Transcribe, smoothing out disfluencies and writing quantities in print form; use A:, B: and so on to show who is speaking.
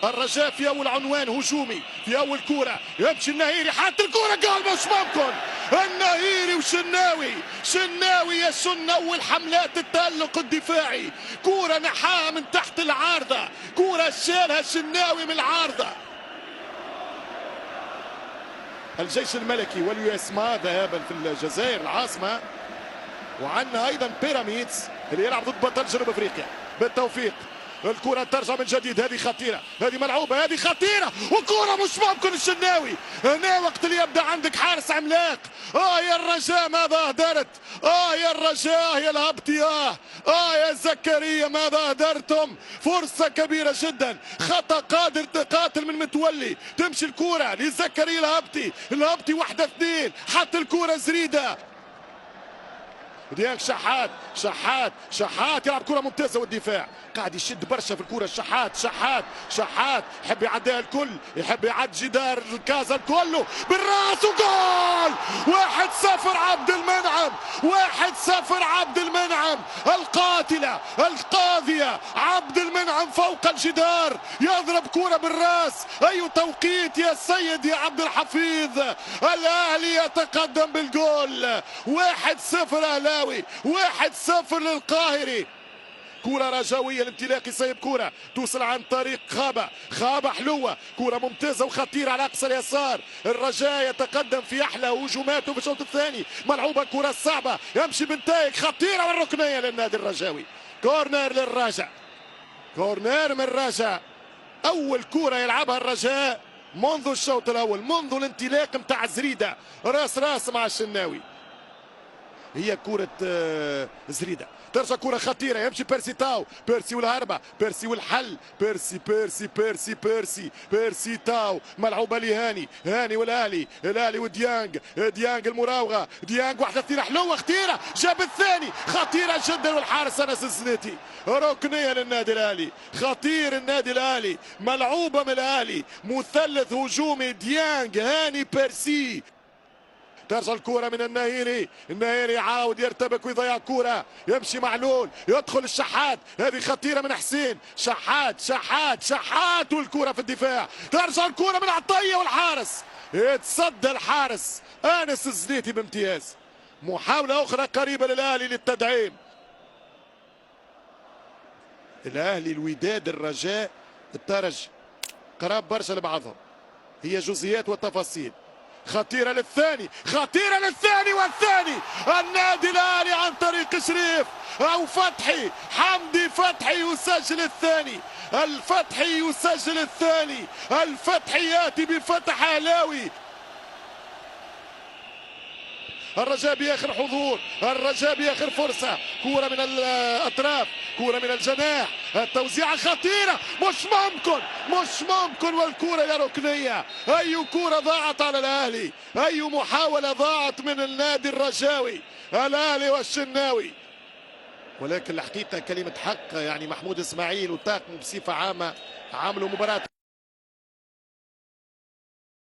A: الرجاء في اول عنوان هجومي في اول كوره يمشي النهيري حتى الكوره قال مش ممكن. النهيري وشناوي، شناوي يشن اول حملات التألق الدفاعي، كوره نحاها من تحت العارضه، كوره شالها الشناوي من العارضه. الجيش الملكي واليوسما ذهابا في الجزائر العاصمه، وعندنا ايضا بيراميدز اللي يلعب ضد بطل جنوب افريقيا. بالتوفيق، الكرة ترجع من جديد، هذه خطيرة، هذه ملعوبة، هذه خطيرة، وكرة مش ممكن الشناوي. هنا وقت اللي يبدأ عندك حارس عملاق. يا الرجاء ماذا أهدرت، يا الرجاء يا الهبطي، يا زكريا ماذا أهدرتم. فرصة كبيرة جدا، خطأ قادر قاتل من متولي، تمشي الكرة لزكريا الهبطي، الهبطي 1-2، حط الكرة زريدة. ديانج شحات، شحات يلعب كرة ممتازة، والدفاع قاعد يشد برشا في الكرة. شحات يحب يعديها الكل، يحب يعدي جدار الكازا الكل بالراس وجول. 1-0 عبد المنعم، 1-0 عبد المنعم. القاتلة القاضية عبد المنعم فوق الجدار، يضرب كرة بالراس. أي توقيت يا سيد يا عبد الحفيظ. الأهلي يتقدم بالجول. 1-0 أهلاوي، 1-0 للقاهري. كرة رجاوية، الانطلاق يصيب كرة توصل عن طريق خابة حلوة، كرة ممتازة وخطيرة على أقصى اليسار. الرجاء يتقدم في أحلى هجوماته في الشوط الثاني، ملعوبة كرة صعبة، يمشي بنتايج خطيرة والركنية للنادي الرجاوي. كورنر للرجاء، كورنر من الرجاء. أول كرة يلعبها الرجاء منذ الشوط الأول، منذ الانطلاق متاع زريدة راس مع الشناوي. هي كرة زريدة، ترجع كرة خطيرة، يمشي بيرسي تاو، بيرسي والهربة، بيرسي والحل، بيرسي تاو، ملعوبة لهاني، هاني والأهلي، الأهلي وديانج، ديانج المراوغة، ديانج 1-2 حلوة خطيرة، جاب الثاني خطيرة جدا، والحارس أنس الزنيتي. ركنية للنادي الأهلي، خطير النادي الأهلي، ملعوبة من الأهلي، مثلث هجومي ديانج هاني بيرسي. ترجع الكرة من النهيري، النهيري يعاود يرتبك ويضيع كرة، يمشي معلول، يدخل الشحات، هذه خطيرة من حسين، شحات والكرة في الدفاع. ترجع الكرة من عطية والحارس يتصدى الحارس أنس الزنيتي بامتياز. محاولة أخرى قريبة للأهلي للتدعيم. الأهلي، الوداد، الرجاء، الترجي قراب برشا لبعضهم، هي جزئيات وتفاصيل. خطيرة للثاني والثاني. النادي الأهلي عن طريق شريف أو فتحي، حمدي فتحي يسجل الثاني، الفتحي يسجل الثاني، الفتحي يأتي بفتح أهلاوي. الرجاء بآخر حضور، الرجاء بآخر فرصة، كرة من الأطراف، كرة من الجناح، التوزيعة خطيرة، مش ممكن والكرة يا ركنية. أي كرة ضاعت على الأهلي، أي محاولة ضاعت من النادي الرجاوي، الأهلي والشناوي. ولكن الحقيقة كلمة حق، يعني محمود إسماعيل والطاقم بصفة عامة عملوا مباراة